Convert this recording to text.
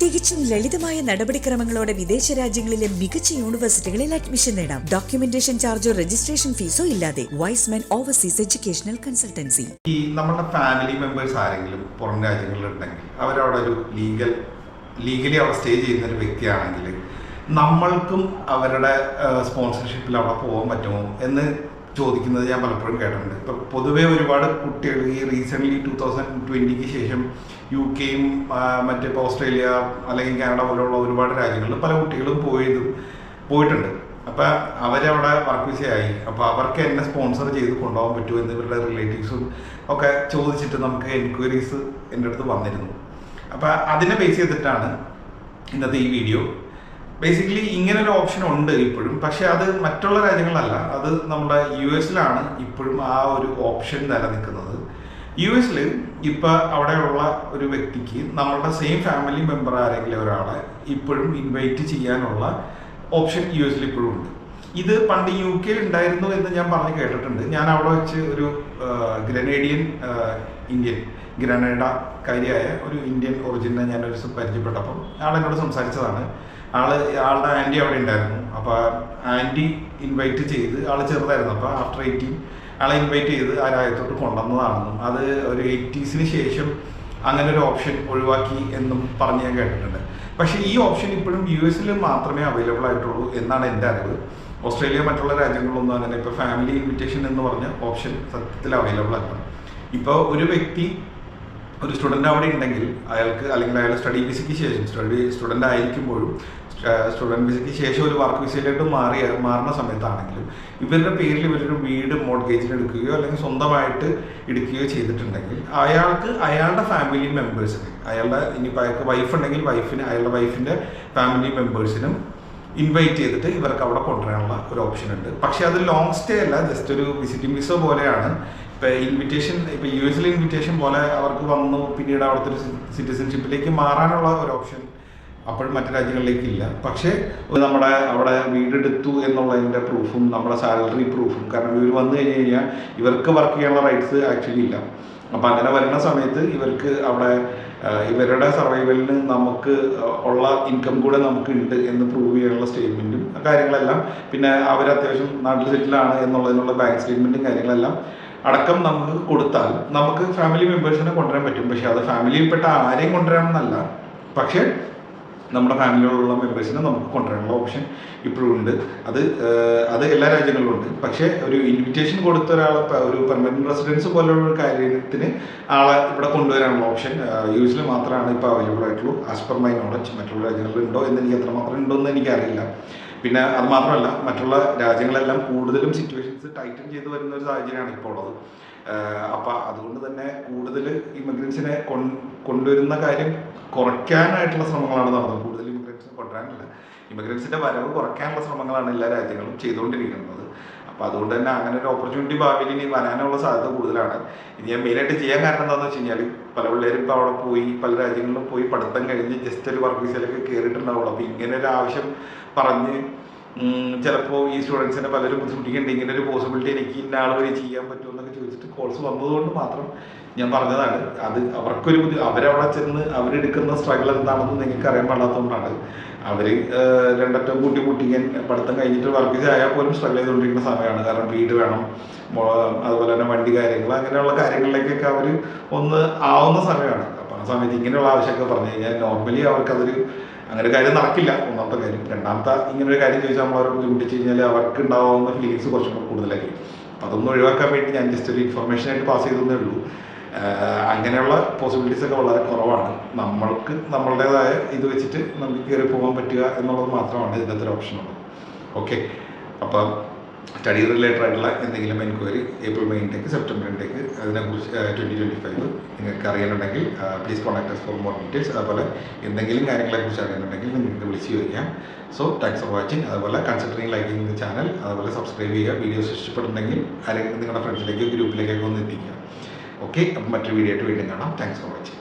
തികച്ചും ലളിതമായ നടപടിക്രമങ്ങളോടെ വിദേശ രാജ്യങ്ങളിലെ മികച്ച യൂണിവേഴ്സിറ്റികളിൽ അഡ്മിഷൻ നേടാം. ഡോക്യുമെന്റേഷൻ ചാർജോ രജിസ്ട്രേഷൻ ഫീസോ ഇല്ലാതെ. Wiseman overseas educational consultancy. ഈ നമ്മുടെ ഫാമിലി മെമ്പേഴ്സ് ആരെങ്കിലും പുറം രാജ്യങ്ങളിലുണ്ടെങ്കിൽ അവരവിടെ ഒരു ലീഗലി അവിടെ സ്റ്റേ ചെയ്യുന്ന ഒരു വ്യക്തിയാണെങ്കിൽ നമ്മൾക്കും അവരുടെ സ്പോൺസർഷിപ്പിൽ അവിടെ പോകാൻ പറ്റുമോ എന്ന് ചോദിക്കുന്നത് ഞാൻ പലപ്പോഴും കേട്ടിട്ടുണ്ട്. ഇപ്പം പൊതുവേ ഒരുപാട് കുട്ടികൾ ഈ റീസെൻ്റ്ലി 2020 ശേഷം UK-യും മറ്റിപ്പോൾ ഓസ്ട്രേലിയ അല്ലെങ്കിൽ കാനഡ പോലെയുള്ള ഒരുപാട് രാജ്യങ്ങളിൽ പല കുട്ടികളും പോയിട്ടുണ്ട്. അപ്പം അവരവിടെ വർക്ക് വിസയായി. അപ്പോൾ അവർക്ക് എന്നെ സ്പോൺസർ ചെയ്ത് കൊണ്ടുപോകാൻ പറ്റുമോ എന്ന് ഇവരുടെ റിലേറ്റീവ്സും ഒക്കെ ചോദിച്ചിട്ട് നമുക്ക് എൻക്വയറീസ് എൻ്റെ അടുത്ത് വന്നിരുന്നു. അപ്പം അതിനെ ബേസ് ചെയ്തിട്ടാണ് ഇന്നത്തെ ഈ വീഡിയോ. ബേസിക്കലി ഇങ്ങനൊരു ഓപ്ഷൻ ഉണ്ട് ഇപ്പോഴും, പക്ഷെ അത് മറ്റുള്ള രാജ്യങ്ങളല്ല, അത് നമ്മുടെ US-ലാണ് ഇപ്പോഴും ആ ഒരു ഓപ്ഷൻ നിലനിൽക്കുന്നത്. US-ൽ ഇപ്പം അവിടെയുള്ള ഒരു വ്യക്തിക്ക് നമ്മളുടെ സെയിം ഫാമിലി മെമ്പർ ആരെങ്കിലും ഒരാളെ ഇപ്പോഴും ഇൻവൈറ്റ് ചെയ്യാനുള്ള ഓപ്ഷൻ US-ൽ ഇപ്പോഴും ഉണ്ട്. ഇത് പണ്ട് UK-ൽ ഉണ്ടായിരുന്നു എന്ന് ഞാൻ പറഞ്ഞ് കേട്ടിട്ടുണ്ട്. ഞാൻ അവിടെ വെച്ച് ഒരു ഗ്രനേഡക്കാരിയായ ഒരു ഇന്ത്യൻ ഒറിജിനെ ഞാനൊരു ദിവസം പരിചയപ്പെട്ടപ്പം ആളെന്നോട് സംസാരിച്ചതാണ്. ആളുടെ ആൻറ്റി അവിടെ ഉണ്ടായിരുന്നു. അപ്പോൾ ആൻറ്റി ഇൻവൈറ്റ് ചെയ്ത്, ആൾ ചെറുതായിരുന്നു, അപ്പോൾ ആഫ്റ്റർ 18 ആളെ ഇൻവൈറ്റ് ചെയ്ത് ആ രാജ്യത്തോട്ട് കൊണ്ടുവന്നതാണെന്നും അത് ഒരു 80s ശേഷം അങ്ങനെ ഒരു ഓപ്ഷൻ ഒഴിവാക്കി എന്നും പറഞ്ഞ് ഞാൻ കേട്ടിട്ടുണ്ട്. പക്ഷേ ഈ ഓപ്ഷൻ ഇപ്പോഴും US-ൽ മാത്രമേ അവൈലബിൾ ആയിട്ടുള്ളൂ എന്നാണ് എൻ്റെ അറിവ്. ഓസ്ട്രേലിയ മറ്റുള്ള രാജ്യങ്ങളൊന്നും അങ്ങനെ ഇപ്പോൾ ഫാമിലി ഇൻവിറ്റേഷൻ എന്ന് പറഞ്ഞ ഓപ്ഷൻ സത്യത്തിൽ അവൈലബിൾ അല്ല. ഇപ്പോൾ ഒരു വ്യക്തി ഒരു സ്റ്റുഡൻ്റ് അവിടെ ഉണ്ടെങ്കിൽ അയാൾക്ക്, അല്ലെങ്കിൽ അയാൾ സ്റ്റഡി വിസയ്ക്ക് ശേഷം സ്റ്റുഡൻ്റ് ആയിരിക്കുമ്പോഴും സ്റ്റുഡൻറ്റ് വിസയ്ക്ക് ശേഷം ഒരു വർക്ക് വിസയിലോട്ട് മാറുന്ന സമയത്താണെങ്കിലും ഇവരുടെ പേരിൽ ഇവരൊരു വീട് മോർഗേജിന് എടുക്കുകയോ അല്ലെങ്കിൽ സ്വന്തമായിട്ട് എടുക്കുകയോ ചെയ്തിട്ടുണ്ടെങ്കിൽ അയാൾക്ക് അയാളുടെ ഫാമിലി മെമ്പേഴ്സിന്, ഇനിയിപ്പോൾ അയാൾക്ക് വൈഫ് ഉണ്ടെങ്കിൽ അയാളുടെ വൈഫിൻ്റെ ഫാമിലി മെമ്പേഴ്സിനും ഇൻവൈറ്റ് ചെയ്തിട്ട് ഇവർക്ക് അവിടെ കൊണ്ടുവരാനുള്ള ഒരു ഓപ്ഷൻ ഉണ്ട്. പക്ഷേ അത് ലോങ് സ്റ്റേ അല്ല, ജസ്റ്റ് ഒരു വിസിറ്റിംഗ് വിസ പോലെയാണ്. ഇപ്പോൾ US-ലെ ഇൻവിറ്റേഷൻ പോലെ അവർക്ക് വന്നു പിന്നീട് അവിടുത്തെ ഒരു സിറ്റിസൺഷിപ്പിലേക്ക് മാറാനുള്ള ഒരു ഓപ്ഷൻ അപ്പോഴും മറ്റു രാജ്യങ്ങളിലേക്ക് ഇല്ല. പക്ഷേ നമ്മുടെ അവിടെ വീടെടുത്തു എന്നുള്ളതിൻ്റെ പ്രൂഫും നമ്മുടെ സാലറി പ്രൂഫും, കാരണം ഇവർ വന്നു കഴിഞ്ഞാൽ ഇവർക്ക് വർക്ക് ചെയ്യാനുള്ള റൈറ്റ്സ് ആക്ച്വലി ഇല്ല. അപ്പോൾ അങ്ങനെ വരുന്ന സമയത്ത് ഇവർക്ക് അവിടെ ഇവരുടെ സർവൈവലിന് നമുക്ക് ഉള്ള ഇൻകം കൂടെ നമുക്ക് ഉണ്ട് എന്ന് പ്രൂവ് ചെയ്യാനുള്ള സ്റ്റേറ്റ്മെൻറ്റും കാര്യങ്ങളെല്ലാം, പിന്നെ അവർ അത്യാവശ്യം നാട്ടിൽ സെറ്റിലാണ് എന്നുള്ളതിനുള്ള ബാങ്ക് സ്റ്റേറ്റ്മെൻറ്റും കാര്യങ്ങളെല്ലാം അടക്കം നമുക്ക് കൊടുത്താൽ നമുക്ക് ഫാമിലി മെമ്പേഴ്സിനെ കൊണ്ടുവരാൻ പറ്റും. പക്ഷേ അത് ഫാമിലിയിൽപ്പെട്ട ആരെയും കൊണ്ടുവരാമെന്നല്ല, പക്ഷേ നമ്മുടെ ഫാമിലിയിലുള്ള മെമ്പേഴ്സിനെ നമുക്ക് കൊണ്ടുവരാനുള്ള ഓപ്ഷൻ ഇപ്പോഴും ഉണ്ട്. അത് എല്ലാ രാജ്യങ്ങളിലും ഉണ്ട്. പക്ഷേ ഒരു ഇൻവിറ്റേഷൻ കൊടുത്ത ഒരാളെ ഒരു പെർമനന്റ് റെസിഡൻസ് പോലുള്ള ഒരു കാര്യത്തിന് ആളെ ഇവിടെ കൊണ്ടുവരാനുള്ള ഓപ്ഷൻ US-ൽ മാത്രമാണ് ഇപ്പോൾ അവൈലബിൾ ആയിട്ടുള്ളൂ. ആസ് പെർ മൈ നോളജ് മറ്റുള്ള രാജ്യങ്ങളിൽ ഉണ്ടോ എന്ന് എനിക്ക് എത്രമാത്രം ഉണ്ടോ എന്ന് എനിക്കറിയില്ല. പിന്നെ അത് മാത്രമല്ല, മറ്റുള്ള രാജ്യങ്ങളെല്ലാം കൂടുതലും സിറ്റുവേഷൻസ് ടൈറ്റൻ ചെയ്ത് വരുന്ന ഒരു സാഹചര്യമാണ് ഇപ്പോൾ ഉള്ളത്. അപ്പോൾ അതുകൊണ്ട് തന്നെ കൂടുതൽ ഇമിഗ്രൻസിനെ കൊണ്ടുവരുന്ന കാര്യം കുറയ്ക്കാനായിട്ടുള്ള ശ്രമങ്ങളാണ് നടന്നത്. കൂടുതൽ ഇമിഗ്രൻസിനെ കൊണ്ടുവരാനില്ല, ഇമിഗ്രൻസിൻ്റെ വരവ് കുറയ്ക്കാനുള്ള ശ്രമങ്ങളാണ് എല്ലാ രാജ്യങ്ങളും ചെയ്തുകൊണ്ടിരിക്കുന്നത്. അപ്പോൾ അതുകൊണ്ട് തന്നെ അങ്ങനെ ഒരു ഓപ്പർച്യൂണിറ്റി ഭാവിയിൽ ഇനി വരാനുള്ള സാധ്യത കൂടുതലാണ്. ഇനി ഞാൻ മെയിനായിട്ട് ചെയ്യാൻ കാരണം എന്താണെന്ന് വെച്ച് കഴിഞ്ഞാൽ പല പിള്ളേരും ഇപ്പോൾ അവിടെ പോയി പല രാജ്യങ്ങളിലും പോയി പഠിത്തം കഴിഞ്ഞ് ജസ്റ്റ് ഒരു വർക്ക് വിസയിലൊക്കെ കയറിയിട്ടുണ്ടാവുള്ളൂ. അപ്പോൾ ഇങ്ങനെ ഒരു ആവശ്യം പറഞ്ഞ് ചിലപ്പോൾ ഈ സ്റ്റുഡൻസിനെ പലരും ബുദ്ധിമുട്ടിക്കേണ്ട ഇങ്ങനെ ഒരു പോസിബിലിറ്റി എനിക്ക് ഇന്ന ആൾ വഴി ചെയ്യാൻ പറ്റുമോ എന്നൊക്കെ ചോദിച്ചിട്ട് കോൾസ് വന്നതുകൊണ്ട് മാത്രം ഞാൻ പറഞ്ഞതാണ്. അത് അവർക്കൊരു അവരവിടെ ചെന്ന് അവരെടുക്കുന്ന സ്ട്രഗിൾ എന്താണെന്ന് നിങ്ങൾക്ക് അറിയാൻ പാടാത്തതുകൊണ്ടാണ്. അവർ രണ്ടറ്റം കൂട്ടിക്കാൻ പഠിത്തം കഴിഞ്ഞിട്ട് വർക്ക് വിസ ആയാൽ പോലും സ്ട്രഗിൾ ചെയ്തുകൊണ്ടിരിക്കുന്ന സമയമാണ്. കാരണം വീട് വേണം, അതുപോലെ തന്നെ വണ്ടി കാര്യങ്ങൾ, അങ്ങനെയുള്ള കാര്യങ്ങളിലേക്കൊക്കെ അവർ ഒന്ന് ആവുന്ന സമയമാണ്. അപ്പോൾ ആ സമയത്ത് ഇങ്ങനെയുള്ള ആവശ്യമൊക്കെ പറഞ്ഞു കഴിഞ്ഞാൽ നോർമലി അവർക്കതൊരു അങ്ങനെ കാര്യം നടക്കില്ല. ഒന്നാമത്തെ കാര്യം. രണ്ടാമത്തെ ഇങ്ങനൊരു കാര്യം ചോദിച്ചാൽ നമ്മൾ അവരെ ബുദ്ധിമുട്ടിച്ച് കഴിഞ്ഞാൽ അവർക്ക് ഉണ്ടാവുന്ന ഫീലിങ്സ് കുറച്ചും കൂടെ കൂടുതലായിരിക്കും. അപ്പോൾ അതൊന്നും ഒഴിവാക്കാൻ വേണ്ടി ഞാൻ ജസ്റ്റ് ഒരു ഇൻഫർമേഷനായിട്ട് പാസ് ചെയ്തേ ഉള്ളൂ. അങ്ങനെയുള്ള പോസിബിലിറ്റീസ് ഒക്കെ വളരെ കുറവാണ്. നമ്മൾക്ക് നമ്മളുടേതായ ഇത് വെച്ചിട്ട് നമുക്ക് കയറി പോകാൻ പറ്റുക എന്നുള്ളത് മാത്രമാണ് ഇതിനകത്ത് ഒരു ഓപ്ഷൻ ഉള്ളത്. ഓക്കെ, അപ്പം സ്റ്റഡി റിലേറ്റഡ് ആയിട്ടുള്ള എന്തെങ്കിലും enquiry April May intake September intake അതിനെക്കുറിച്ച് 2025 നിങ്ങൾക്ക് അറിയാനുണ്ടെങ്കിൽ please contact us for more details. അതുപോലെ എന്തെങ്കിലും കാര്യങ്ങളെക്കുറിച്ച് അറിയാനുണ്ടെങ്കിൽ നിങ്ങൾക്ക് വിളിച്ച് ചോദിക്കാം. So thanks for watching. അതുപോലെ കൺസിഡറിങ് ലൈക്കിങ് ദി ചാനൽ, അതുപോലെ സബ്സ്ക്രൈബ് ചെയ്യുക. വീഡിയോസ് ഇഷ്ടപ്പെടുന്നെങ്കിൽ ആരെങ്കിലും നിങ്ങളുടെ ഫ്രണ്ട്സിലേക്ക് ഗ്രൂപ്പിലേക്കൊക്കെ ഒന്ന് എത്തിക്കുക. ഓക്കെ, അപ്പം മറ്റൊരു വീഡിയോ ആയിട്ട് വീണ്ടും കാണാം. Thanks for watching.